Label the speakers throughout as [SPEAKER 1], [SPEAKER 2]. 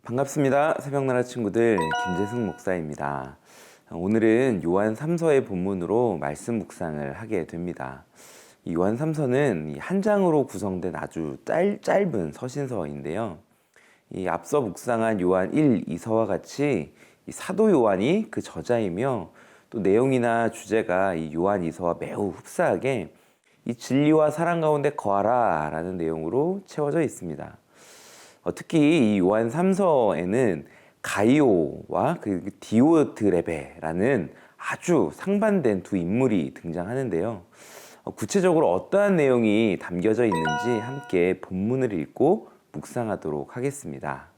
[SPEAKER 1] 반갑습니다. 새벽나라 친구들, 김재승 목사입니다. 오늘은 요한 3서의 본문으로 말씀 묵상을 하게 됩니다. 이 요한 3서는 한 장으로 구성된 아주 짧은 서신서인데요. 이 앞서 묵상한 요한 1, 2서와 같이 이 사도 요한이 그 저자이며 또 내용이나 주제가 이 요한 2서와 매우 흡사하게 이 진리와 사랑 가운데 거하라 라는 내용으로 채워져 있습니다. 특히 이 요한 3서에는 가이오와 그 디오드레베라는 아주 상반된 두 인물이 등장하는데요. 구체적으로 어떠한 내용이 담겨져 있는지 함께 본문을 읽고 묵상하도록 하겠습니다.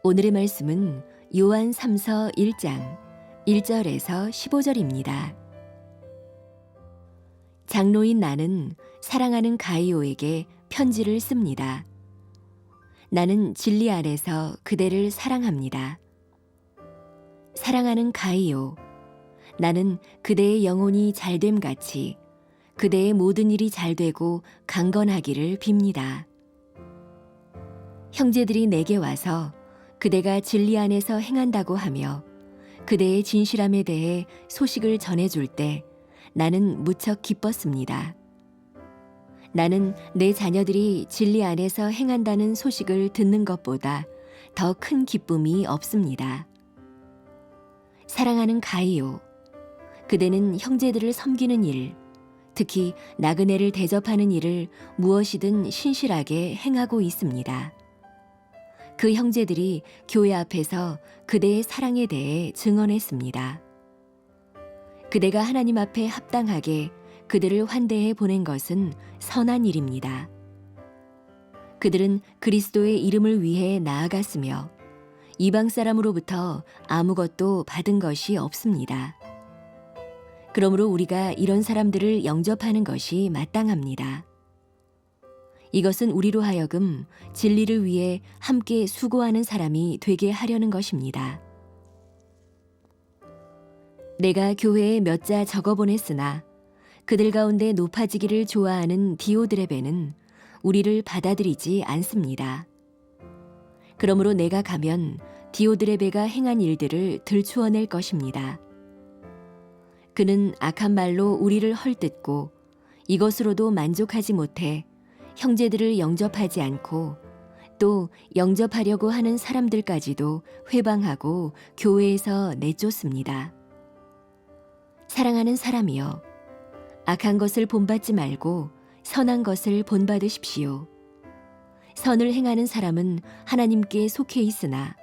[SPEAKER 2] 오늘의 말씀은 요한 3서 1장 1절에서 15절입니다. 장로인 나는 사랑하는 가이오에게 편지를 씁니다. 나는 진리 안에서 그대를 사랑합니다. 사랑하는 가이오, 나는 그대의 영혼이 잘됨 같이 그대의 모든 일이 잘되고 강건하기를 빕니다. 형제들이 내게 와서 그대가 진리 안에서 행한다고 하며 그대의 진실함에 대해 소식을 전해줄 때 나는 무척 기뻤습니다. 나는 내 자녀들이 진리 안에서 행한다는 소식을 듣는 것보다 더 큰 기쁨이 없습니다. 사랑하는 가이오, 그대는 형제들을 섬기는 일, 특히 나그네를 대접하는 일을 무엇이든 신실하게 행하고 있습니다. 그 형제들이 교회 앞에서 그대의 사랑에 대해 증언했습니다. 그대가 하나님 앞에 합당하게 그들을 환대해 보낸 것은 선한 일입니다. 그들은 그리스도의 이름을 위해 나아갔으며 이방 사람으로부터 아무것도 받은 것이 없습니다. 그러므로 우리가 이런 사람들을 영접하는 것이 마땅합니다. 이것은 우리로 하여금 진리를 위해 함께 수고하는 사람이 되게 하려는 것입니다. 내가 교회에 몇 자 적어보냈으나 그들 가운데 높아지기를 좋아하는 디오드레베는 우리를 받아들이지 않습니다. 그러므로 내가 가면 디오드레베가 행한 일들을 들추어낼 것입니다. 그는 악한 말로 우리를 헐뜯고 이것으로도 만족하지 못해 형제들을 영접하지 않고 또 영접하려고 하는 사람들까지도 회방하고 교회에서 내쫓습니다. 사랑하는 사람이여, 악한 것을 본받지 말고 선한 것을 본받으십시오. 선을 행하는 사람은 하나님께 속해 있으나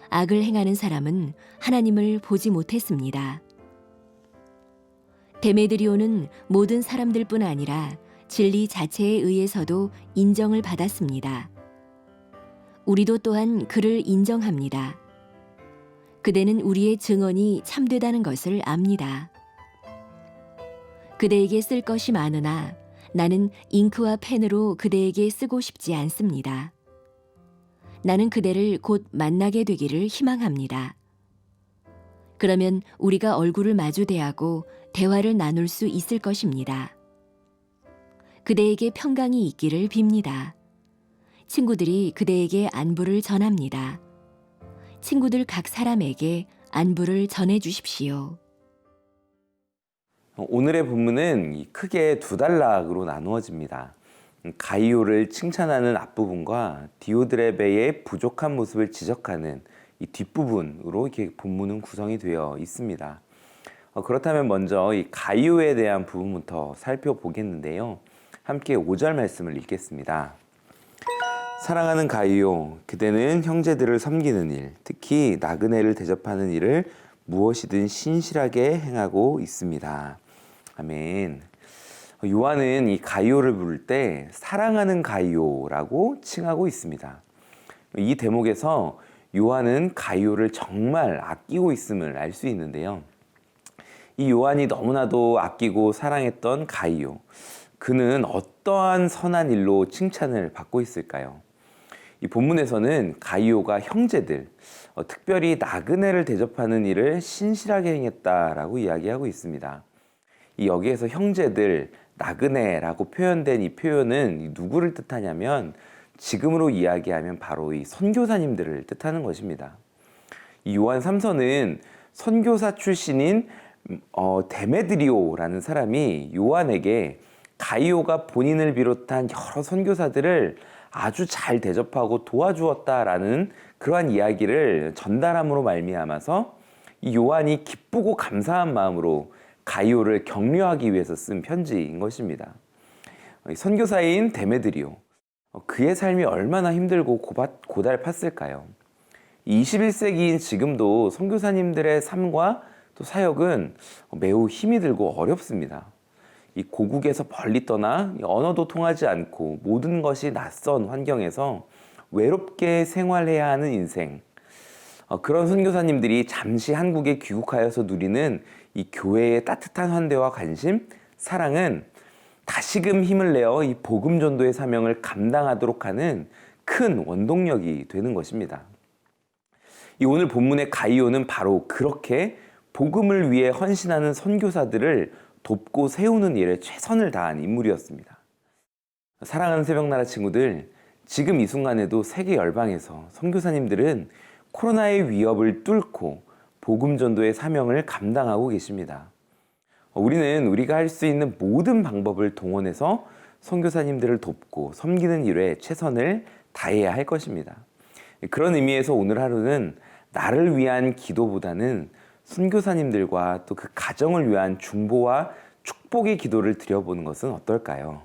[SPEAKER 2] 악을 행하는 사람은 하나님을 보지 못했습니다. 데메드리오는 모든 사람들뿐 아니라 진리 자체에 의해서도 인정을 받았습니다. 우리도 또한 그를 인정합니다. 그대는 우리의 증언이 참되다는 것을 압니다. 그대에게 쓸 것이 많으나 나는 잉크와 펜으로 그대에게 쓰고 싶지 않습니다. 나는 그대를 곧 만나게 되기를 희망합니다. 그러면 우리가 얼굴을 마주 대하고 대화를 나눌 수 있을 것입니다. 그대에게 평강이 있기를 빕니다. 친구들이 그대에게 안부를 전합니다. 친구들 각 사람에게 안부를 전해 주십시오.
[SPEAKER 1] 오늘의 본문은 크게 두 단락으로 나누어집니다. 가이오를 칭찬하는 앞부분과 디오드레베의 부족한 모습을 지적하는 이 뒷부분으로 이렇게 본문은 구성이 되어 있습니다. 그렇다면 먼저 이 가이오에 대한 부분부터 살펴보겠는데요. 함께 5절 말씀을 읽겠습니다. 사랑하는 가이오, 그대는 형제들을 섬기는 일, 특히 나그네를 대접하는 일을 무엇이든 신실하게 행하고 있습니다. 아멘. 요한은 이 가이오를 부를 때 사랑하는 가이오라고 칭하고 있습니다. 이 대목에서 요한은 가이오를 정말 아끼고 있음을 알 수 있는데요. 이 요한이 너무나도 아끼고 사랑했던 가이오, 그는 어떠한 선한 일로 칭찬을 받고 있을까요? 이 본문에서는 가이오가 형제들, 특별히 나그네를 대접하는 일을 신실하게 행했다라고 이야기하고 있습니다. 이 여기에서 형제들, 나그네라고 표현된 이 표현은 누구를 뜻하냐면 지금으로 이야기하면 바로 이 선교사님들을 뜻하는 것입니다. 이 요한 3서는 선교사 출신인 데메드리오라는 사람이 요한에게 가이오가 본인을 비롯한 여러 선교사들을 아주 잘 대접하고 도와주었다라는 그러한 이야기를 전달함으로 말미암아서 이 요한이 기쁘고 감사한 마음으로 가이오를 격려하기 위해서 쓴 편지인 것입니다. 선교사인 데메드리오, 그의 삶이 얼마나 힘들고 고달팠을까요? 21세기인 지금도 선교사님들의 삶과 또 사역은 매우 힘이 들고 어렵습니다. 이 고국에서 멀리 떠나 언어도 통하지 않고 모든 것이 낯선 환경에서 외롭게 생활해야 하는 인생, 그런 선교사님들이 잠시 한국에 귀국하여서 누리는 이 교회의 따뜻한 환대와 관심, 사랑은 다시금 힘을 내어 이 복음 전도의 사명을 감당하도록 하는 큰 원동력이 되는 것입니다. 이 오늘 본문의 가이오는 바로 그렇게 복음을 위해 헌신하는 선교사들을 돕고 세우는 일에 최선을 다한 인물이었습니다. 사랑하는 새벽나라 친구들, 지금 이 순간에도 세계 열방에서 선교사님들은 코로나의 위협을 뚫고 복음 전도의 사명을 감당하고 계십니다. 우리는 우리가 할 수 있는 모든 방법을 동원해서 선교사님들을 돕고 섬기는 일에 최선을 다해야 할 것입니다. 그런 의미에서 오늘 하루는 나를 위한 기도보다는 선교사님들과 또 그 가정을 위한 중보와 축복의 기도를 드려보는 것은 어떨까요?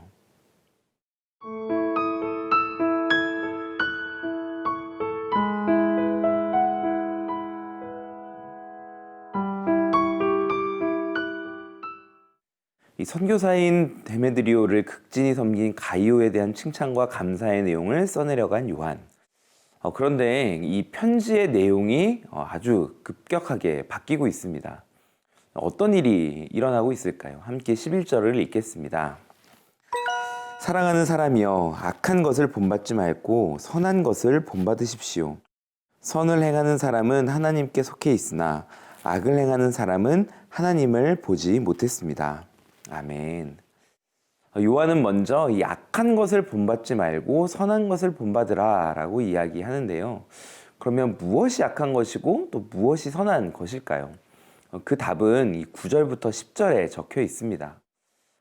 [SPEAKER 1] 이 선교사인 데메드리오를 극진히 섬긴 가이오에 대한 칭찬과 감사의 내용을 써내려간 요한. 그런데 이 편지의 내용이 아주 급격하게 바뀌고 있습니다. 어떤 일이 일어나고 있을까요? 함께 11절을 읽겠습니다. 사랑하는 사람이여, 악한 것을 본받지 말고 선한 것을 본받으십시오. 선을 행하는 사람은 하나님께 속해 있으나 악을 행하는 사람은 하나님을 보지 못했습니다. 아멘. 요한은 먼저 이 악한 것을 본받지 말고 선한 것을 본받으라 라고 이야기하는데요. 그러면 무엇이 악한 것이고 또 무엇이 선한 것일까요? 그 답은 이 9절부터 10절에 적혀 있습니다.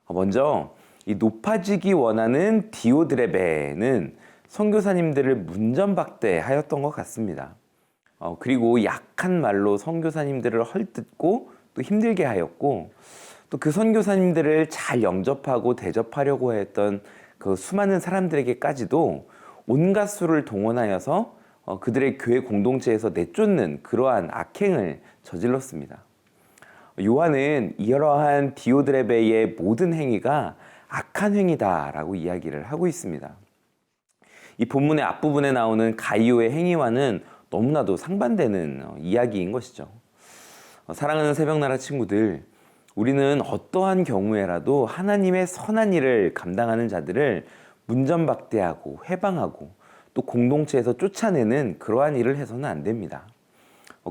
[SPEAKER 1] 먼저 이 높아지기 원하는 디오드레베는 선교사님들을 문전박대하였던 것 같습니다. 그리고 약한 말로 선교사님들을 헐뜯고 또 힘들게 하였고, 또 그 선교사님들을 잘 영접하고 대접하려고 했던 그 수많은 사람들에게까지도 온갖 수를 동원하여서 그들의 교회 공동체에서 내쫓는 그러한 악행을 저질렀습니다. 요한은 이러한 디오드레베의 모든 행위가 악한 행위다라고 이야기를 하고 있습니다. 이 본문의 앞부분에 나오는 가이오의 행위와는 너무나도 상반되는 이야기인 것이죠. 사랑하는 새벽나라 친구들, 우리는 어떠한 경우에라도 하나님의 선한 일을 감당하는 자들을 문전박대하고 회방하고 또 공동체에서 쫓아내는 그러한 일을 해서는 안 됩니다.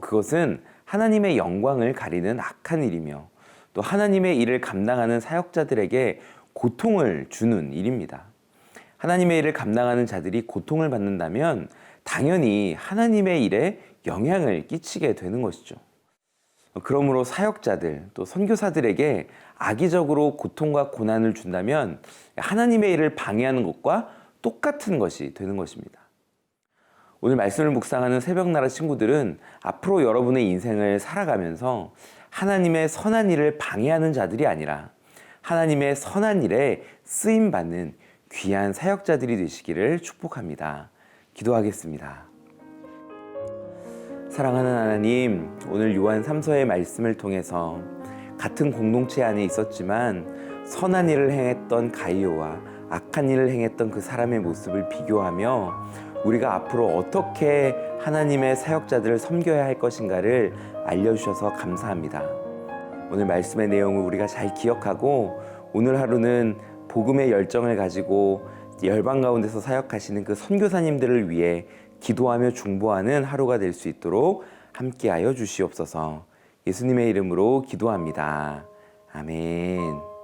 [SPEAKER 1] 그것은 하나님의 영광을 가리는 악한 일이며 또 하나님의 일을 감당하는 사역자들에게 고통을 주는 일입니다. 하나님의 일을 감당하는 자들이 고통을 받는다면 당연히 하나님의 일에 영향을 끼치게 되는 것이죠. 그러므로 사역자들 또 선교사들에게 악의적으로 고통과 고난을 준다면 하나님의 일을 방해하는 것과 똑같은 것이 되는 것입니다. 오늘 말씀을 묵상하는 새벽나라 친구들은 앞으로 여러분의 인생을 살아가면서 하나님의 선한 일을 방해하는 자들이 아니라 하나님의 선한 일에 쓰임받는 귀한 사역자들이 되시기를 축복합니다. 기도하겠습니다. 사랑하는 하나님, 오늘 요한 3서의 말씀을 통해서 같은 공동체 안에 있었지만 선한 일을 행했던 가이오와 악한 일을 행했던 그 사람의 모습을 비교하며 우리가 앞으로 어떻게 하나님의 사역자들을 섬겨야 할 것인가를 알려주셔서 감사합니다. 오늘 말씀의 내용을 우리가 잘 기억하고 오늘 하루는 복음의 열정을 가지고 열방 가운데서 사역하시는 그 선교사님들을 위해 기도하며 중보하는 하루가 될 수 있도록 함께하여 주시옵소서. 예수님의 이름으로 기도합니다. 아멘.